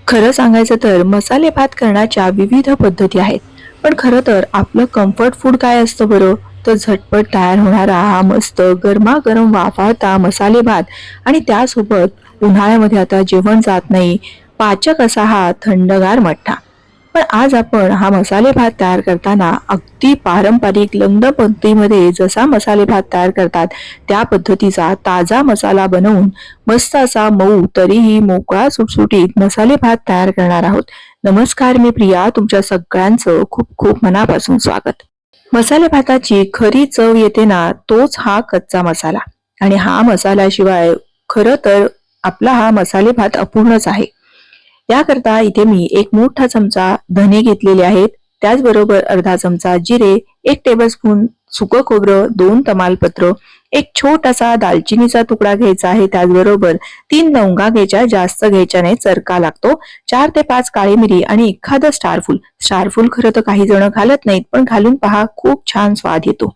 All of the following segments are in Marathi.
खरं सांगायचं तर मसाले भात करण्याच्या विविध पद्धती आहेत. पण खरं तर आपलं कम्फर्ट फूड काय असतं बरं? तर झटपट तयार होणारा हा मस्त गरमागरम वाफाळता मसाले भात आणि त्यासोबत उन्हाळ्यामध्ये आता जेवण जात नाही, पाचक असा हा थंडगार मठ्ठा. पण आज आपण हा मसाले भात तयार करताना अगदी पारंपरिक लग्न पद्धतीमध्ये जसा मसाले भात तयार करतात त्या पद्धतीचा ताजा मसाला बनवून मस्त असा मऊ तरीही मोकळा सुटसुटीत मसाले भात तयार करणार आहोत. नमस्कार, मी प्रिया, तुमच्या सगळ्यांचं खूप खूप मनापासून स्वागत. मसाले भाताची खरी चव येते ना, तोच हा कच्चा मसाला. आणि हा मसाल्याशिवाय खरं तर आपला हा मसाले भात अपूर्णच आहे. याकरता इथे मी एक मोठा चमचा धने घेतलेले आहेत, त्याचबरोबर अर्धा चमचा जिरे, 1 टेबलस्पून सुकं खोबरं, 2 तमालपत्र, एक छोटासा दालचिनीचा तुकडा घ्यायचा आहे, त्याचबरोबर 3 लवंगा घ्यायच्या, जास्त घ्यायच्या नाही, चरका लागतो, 4 ते 5 काळी मिरी आणि एखादं स्टारफूल. स्टारफूल खरं तर काही जण घालत नाहीत, पण घालून पहा, खूप छान स्वाद येतो.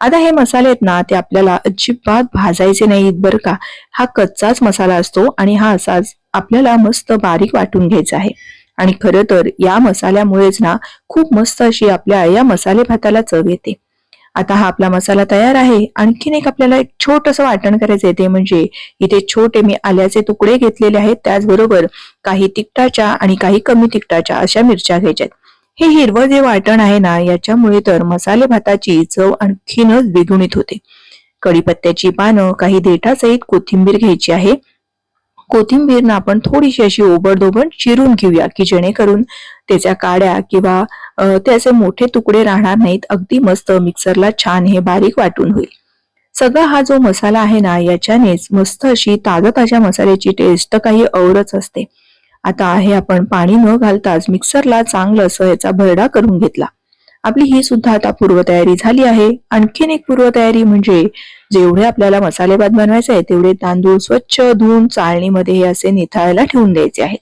आता हे मसाले आहेत ना, ते आपल्याला अजिबात भाजायचे नाहीत बरं का. हा कच्चाच मसाला असतो आणि हा असाच आपल्याला मस्त बारीक वाटून घ्यायचा आहे. आणि खरं तर या मसाल्यामुळेच ना खूप मस्त अशी आपल्या या मसाले भाताला चव येते. आता हा आपला मसाला तयार आहे. आणखीन एक आपल्याला एक छोटंसं वाटण करायचं आहे, ते म्हणजे इथे छोटे मी आल्याचे तुकडे घेतलेले आहेत, त्याचबरोबर काही तिखटाच्या आणि काही कमी तिखटाच्या अशा मिरच्या घ्यायच्या. हे हिरवं जे वाटण आहे ना, याच्यामुळे तर मसाले भाताची चव आणखीनच द्विगुणित होते. कढीपत्त्याची पानं, काही देठासहित कोथिंबीर घ्यायची आहे. कोथिंबीर आपण थोडीशी अशी ओबडधोबड चिरून घेऊया, की जेणेकरून त्याच्या काड्या किंवा ते असे मोठे तुकडे राहणार नाहीत. अगदी मस्त मिक्सरला छान हे बारीक वाटून होईल. सगळा हा जो मसाला आहे ना, याच्यानेच मस्त अशी ताज्या ताज्या मसाल्याची टेस्ट काही औरच असते. आता हे आपण पाणी न घालताच मिक्सरला चांगलं असं याचा भरडा करून घेतला. आपली ही सुद्धा आता पूर्वतयारी झाली आहे. आणखीन एक पूर्वतयारी म्हणजे जेवढे आपल्याला मसाले भात बनवायचे आहे तेवढे तांदूळ स्वच्छ धुवून चाळणीमध्ये हे असे निथळायला ठेवून द्यायचे आहेत.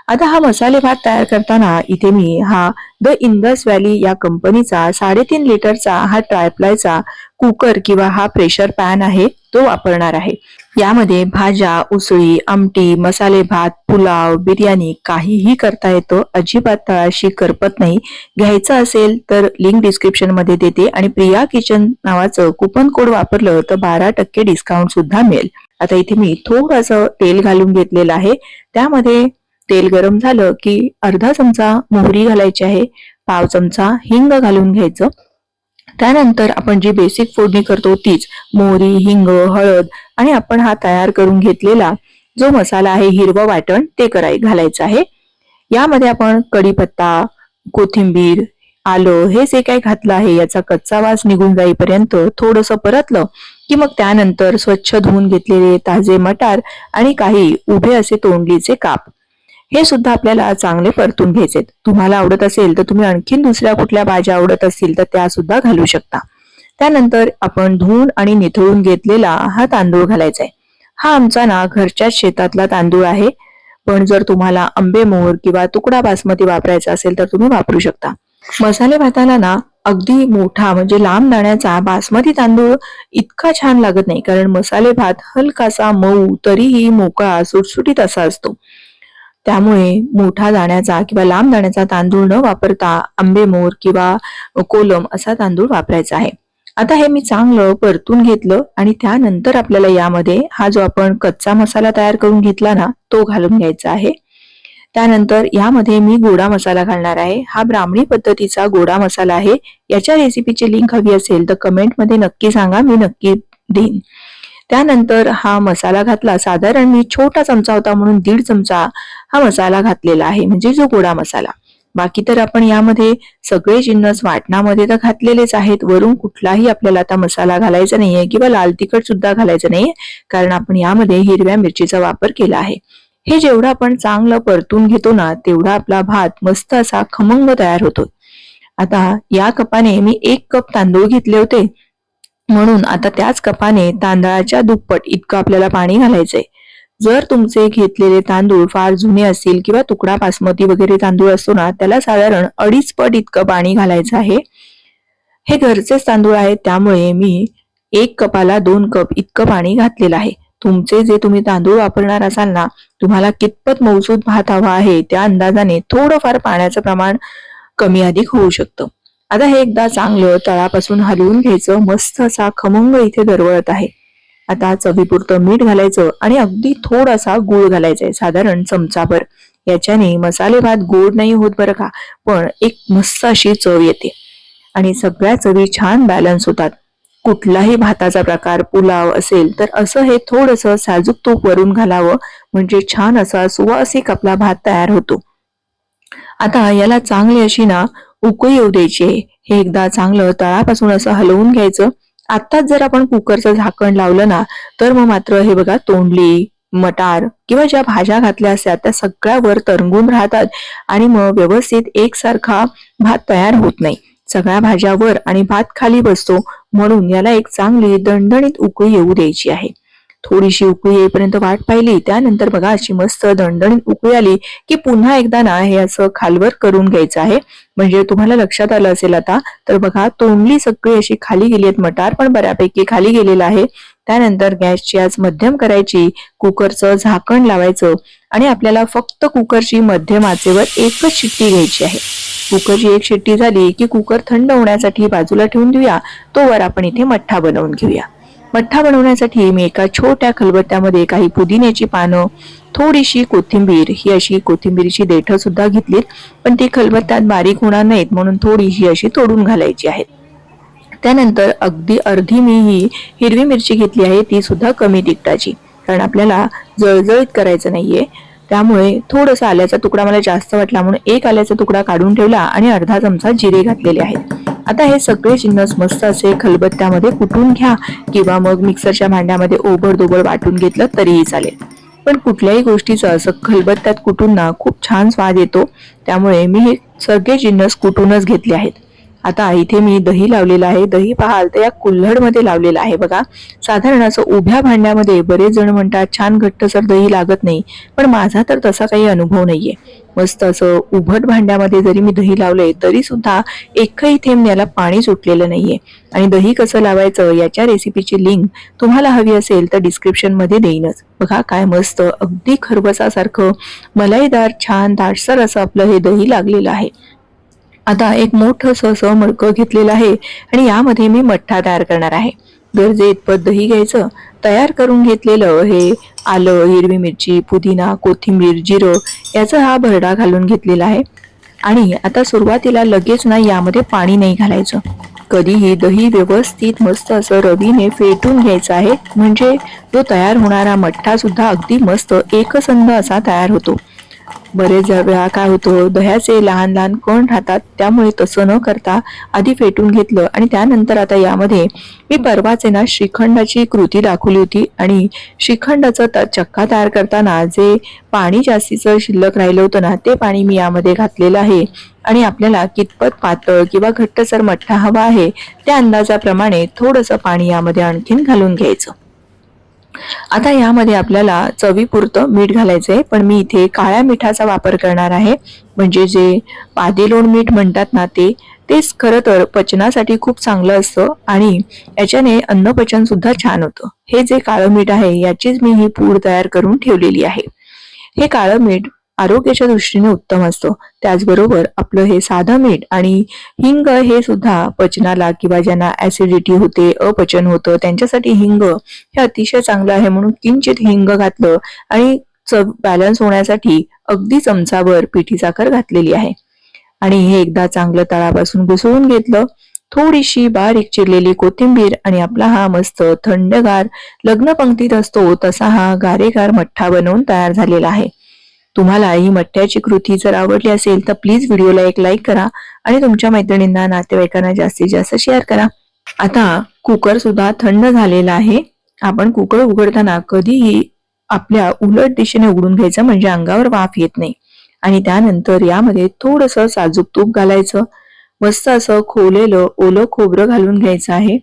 आता हा मसाले भात तयार करताना इथे मी हा द इंदस व्हॅली या कंपनीचा 3.5 लिटरचा हा ट्रायप्लायचा कुकर किंवा हा प्रेशर पॅन आहे, तो वापरणार आहे. यामध्ये भाज्या, उसळी, आमटी, मसाले भात, पुलाव, बिर्याणी काहीही करता येतं. अजिबात तळाशी करपत नाही. घ्यायचं असेल तर लिंक डिस्क्रिप्शन मध्ये देते आणि प्रिया किचन नावाचं कुपन कोड वापरलं तर 12% डिस्काउंट सुद्धा मिळेल. आता इथे मी थोडंसं तेल घालून घेतलेलं आहे. त्यामध्ये तेल गरम झालं की अर्धा चमचा मोहरी घालायची आहे, पाव चमचा हिंग घालून घ्यायचं. त्यानंतर आपण जी बेसिक फोडणी करतो तीच मोहरी, हिंग, हळद आणि आपण हा तयार करून घेतलेला जो मसाला आहे हिरवं वाटण ते घालायचं आहे. यामध्ये आपण कढीपत्ता, कोथिंबीर, आलं हे जे काही घातलं आहे याचा कच्चा वास निघून जाईपर्यंत थोडंसं परतलं की मग त्यानंतर स्वच्छ धुवून घेतलेले ताजे मटार आणि काही उभे असे तोंडलीचे काप हे सुद्धा आपल्याला चांगले परतून घ्यायचे. तुम्हाला आवडत असेल तर तुम्ही आणखीन दुसऱ्या कुठल्या भाज्या आवडत असतील तर त्या सुद्धा घालू शकता. त्यानंतर आपण धुवून आणि निथळून घेतलेला हा तांदूळ घालायचा आहे. हा आमचा ना घरच्याच शेतातला तांदूळ आहे, पण जर तुम्हाला आंबेमोहर किंवा तुकडा बासमती वापरायचा असेल तर तुम्ही वापरू शकता. मसाले भाताला ना अगदी मोठा म्हणजे लांब दाण्याचा बासमती तांदूळ इतका छान लागत नाही, कारण मसाले भात हलकासा मऊ तरीही मोकळा सुटसुटीत असा असतो. त्यामुळे मोठा दाण्याचा किंवा लांब दाण्याचा तांदूळ न वापरता आंबेमोहर किंवा कोलम असा तांदूळ वापरायचा आहे. आता हे मी चांगलं परतून घेतलं आणि त्यानंतर आपल्याला यामध्ये हा जो आपण कच्चा मसाला तयार करून घेतला ना तो घालून घ्यायचा आहे. त्यानंतर यामध्ये मी गोडा मसाला घालणार आहे. हा ब्राह्मणी पद्धतीचा गोडा मसाला आहे. याच्या रेसिपीची लिंक हवी असेल तर कमेंटमध्ये नक्की सांगा, मी नक्की देईन. त्यानंतर हा मसाला घातला. साधारण मी छोटा चमचा होता म्हणून 1.5 चमचा हा मसाला घातलेला आहे, म्हणजे जो गोडा मसाला. बाकी तर आपण यामध्ये सगळे जिन्नस वाटणामध्ये तर घातलेलेच आहेत. वरून कुठलाही आपल्याला आता मसाला घालायचा नाहीये किंवा लाल तिखट सुद्धा घालायचं नाहीये, कारण आपण यामध्ये हिरव्या मिरचीचा वापर केला आहे. हे जेवढं आपण चांगलं परतून घेतो ना तेवढा आपला भात मस्त असा खमंग तयार होतो. आता या कपाने मी 1 कप तांदूळ घेतले होते, म्हणून आता त्याच कपाने तांदळाच्या दुप्पट इतकं आपल्याला पाणी घालायचंय. जर तुमचे घेतलेले तांदूळ फार जुने असतील किंवा तुकडा बासमती वगैरे तांदूळ असतो ना त्याला साधारण 2.5 पट इतकं पाणी घालायचं आहे. हे घरचेच तांदूळ आहेत त्यामुळे मी 1 कपाला 2 कप इतकं पाणी घातलेलं आहे. तुमचे जे तुम्ही तांदूळ वापरणार असाल ना, तुम्हाला कितपत मौसूद भात हवा आहे त्या अंदाजाने थोडंफार पाण्याचं प्रमाण कमी अधिक होऊ शकतं. आता हे एकदा चांगलं तळापासून हलवून घ्यायचं. मस्त असा खमंग इथे दरवळत आहे. आता चवीपुरतं मीठ घालायचं आणि अगदी थोडासा गूळ घालायचा साधारण चमचाभर. याच्याने मसाले भात गोड नाही होत बरं का, पण एक मस्त अशी चव येते आणि सगळ्या चवी छान बॅलन्स होतात. कुठलाही भाताचा प्रकार पुलाव असेल तर असं हे थोडंसं साजूक तूप वरून घालावं, म्हणजे छान असा सुवासिक आपला भात तयार होतो. आता याला चांगली अशी ना उकळी येऊ द्यायची आहे. हे एकदा चांगलं तळापासून असं हलवून घ्यायचं. आत्ताच जर आपण कुकरचं झाकण लावलं ना, तर मग मात्र हे बघा तोंडली, मटार किंवा ज्या भाज्या घातल्या असतात त्या सगळ्या वर तरंगून राहतात आणि मग व्यवस्थित एकसारखा भात तयार होत नाही. सगळ्या भाज्या वर आणि भात खाली बसतो, म्हणून याला एक चांगली दणदणीत उकळी येऊ द्यायची आहे. थोडीशी उकळी येईपर्यंत वाट पाहिली, त्यानंतर बघा अशी मस्त दणदणीत उकळी आली की पुन्हा एकदा ना हे असं खालवर करून घ्यायचं आहे. म्हणजे तुम्हाला लक्षात आलं असेल आता, तर बघा तोंडली सगळी अशी खाली गेली आहेत, मटार पण बऱ्यापैकी खाली गेलेला आहे. त्यानंतर गॅसची आच मध्यम करायची, कुकरचं झाकण लावायचं आणि आपल्याला फक्त कुकरची मध्यम आचेवर एकच शिट्टी घ्यायची आहे. कुकरची एक शिट्टी झाली की कुकर थंड होण्यासाठी बाजूला ठेवून देऊया. तोवर आपण इथे मठ्ठा बनवून घेऊया. मठ्ठा बनवण्यासाठी मी एका छोट्या खलबत्त्यामध्ये काही पुदिन्याची पानं, थोडीशी कोथिंबीर, ही अशी कोथिंबीरची देठं सुद्धा घेतलीत, पण ती खलबत्त्यात बारीक होणार नाहीत म्हणून थोडीशी अशी तोडून घालायची आहेत. त्यानंतर अगदी अर्धी मी ही हिरवी मिरची घेतली आहे, ती सुद्धा कमी तिखटाची, कारण आपल्याला जळजळीत करायचं नाहीये. त्यामुळे थोडासा आल्याचा तुकडा मला जास्त वाटला म्हणून एक आल्याचा तुकडा काढून ठेवला आणि अर्धा चमचा जिरे घातलेले आहेत. आता हे सगळे जिन्नस मस्त असे खलबत्त्यामध्ये कुटून घ्या किंवा मग मिक्सरच्या भांड्यामध्ये ओबडधोबड वाटून घेतलं तरीही चालेल. पण कुठल्याही गोष्टीचं असं खलबत्त्यात कुटून ना खूप छान स्वाद येतो. त्यामुळे मी हे सगळे जिन्नस कुटूनच घेतले आहेत. आता इथे मी दही लावलेलं आहे. दही पाहाल तर या कुल्हडमध्ये लावलेलं आहे बघा. साधारण असं उभ्या भांड्यामध्ये बरेच जण म्हणतात छान घट्टसर दही लागत नाही, पण माझा तर तसा काही अनुभव नाहीये. मस्त असं उभट भांड्यामध्ये जरी मी दही लावले तरी सुद्धा एकही थेंब याला पाणी सुटलेलं नाहीये. आणि दही कसं लावायचं याच्या रेसिपीची लिंक तुम्हाला हवी असेल तर डिस्क्रिप्शन मध्ये देईनच. बघा काय मस्त अगदी खरबसासारखं मलाईदार छान दाटसर असं आपलं हे दही लागलेलं आहे. आता एक मोठं असं मडकं घेतलेलं आहे आणि यामध्ये मी मठ्ठा तयार करणार आहे. गरजे इतपत दही घ्यायचं. तयार करून घेतलेलं हे आलं, हिरवी मिरची, पुदिना, कोथिंबीर, जिरं याचा हा भरडा घालून घेतलेला आहे. आणि आता सुरुवातीला लगेच ना यामध्ये पाणी नाही घालायचं. कधीही दही व्यवस्थित मस्त असं रवीने फेटून घ्यायचं आहे, म्हणजे जो तयार होणारा मठ्ठा सुद्धा अगदी मस्त एकसंध असा तयार होतो. बरेच वेळा काय होतं, दह्याचे लहान लहान कण राहतात, त्यामुळे तसं न करता आधी फेटून घेतलं आणि त्यानंतर आता यामध्ये मी परवाच ना श्रीखंडाची कृती दाखवली होती आणि श्रीखंडाचा चक्का तयार करताना जे पाणी जास्तीचं शिल्लक राहिलं होतं ना, ते पाणी मी यामध्ये घातलेलं आहे. आणि आपल्याला कितपत पातळ किंवा घट्टसर मठ्ठा हवा आहे त्या अंदाजाप्रमाणे थोडंसं पाणी यामध्ये आणखीन घालून घ्यायचं. आता यामध्ये आपल्याला चवीपुरतं मीठ घालायचंय, पण मी इथे काळ्या मिठाचा वापर करणार आहे. म्हणजे जे पादेलोण मीठ म्हणतात ना, तेच खरं तर पचनासाठी खूप चांगलं असतं आणि याच्याने अन्नपचन सुद्धा छान होतं. हे जे काळं मीठ आहे याचीच मी ही पूड तयार करून ठेवलेली आहे. हे काळं मीठ आरोग्याच्या दृष्टीने उत्तम असतं. त्याचबरोबर आपलं हे साधं मीठ आणि हिंग हे सुद्धा पचनाला किंवा ज्यांना ऍसिडिटी होते, अपचन होतं, त्यांच्यासाठी हिंग हे अतिशय चांगलं आहे. म्हणून किंचित हिंग घातलं आणि चव बॅलन्स होण्यासाठी अगदी चमचाभर पिठी साखर घातलेली आहे. आणि हे एकदा चांगलं तळापासून घुसळून घेतलं. थोडीशी बारीक चिरलेली कोथिंबीर आणि आपला हा मस्त थंडगार लग्न पंक्तीत असतो तसा हा गारेगार मठ्ठा बनवून तयार झालेला आहे. तुम्हाला ही मठ्ठ्याची कृती जर आवडली असेल तर प्लीज व्हिडिओला एक लाईक करा आणि तुमच्या मैत्रिणींना, नातेवाईकांना जास्तीत जास्त शेअर करा. आता कुकर सुद्धा थंड झालेला आहे. आपण कुकर उघडताना कधीही आपल्या उलट दिशेने उघडून घ्यायचं, म्हणजे अंगावर वाफ येत नाही. आणि त्यानंतर यामध्ये थोडंसं साजूक तूप घालायचं. मस्त असं खोवलेलं ओलं खोबरं घालून घ्यायचं आहे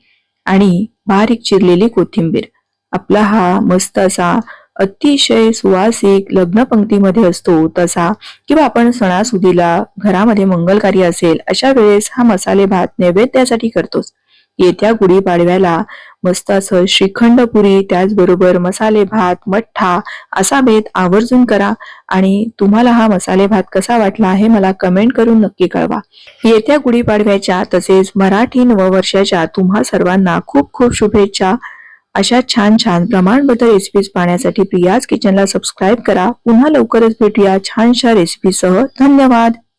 आणि बारीक चिरलेली कोथिंबीर. आपला हा मस्त असा अतिशय सुवासिक लग्न पंक्तीमध्ये असतो तसा, किंवा आपण सणासुदीला घरामध्ये मंगल कार्य असेल अशा वेळेस हा मसाले भात नैवेद्यासाठी करतोच. येत्या गुढीपाडव्याला मस्त असं श्रीखंड पुरी, त्याचबरोबर मसाले भात, मठ्ठा असा बेत आवर्जून करा. आणि तुम्हाला हा मसाले भात कसा वाटला हे मला कमेंट करून नक्की कळवा. येत्या गुढीपाडव्याच्या तसेच मराठी नववर्षाच्या तुम्हा सर्वांना खूप खूप शुभेच्छा. अशा छान छान प्रमाणबद्ध रेसिपीज पाहण्यासाठी प्रियाज किचनला सबस्क्राईब करा. पुन्हा लवकरच भेटूया छानशा रेसिपीसह. धन्यवाद.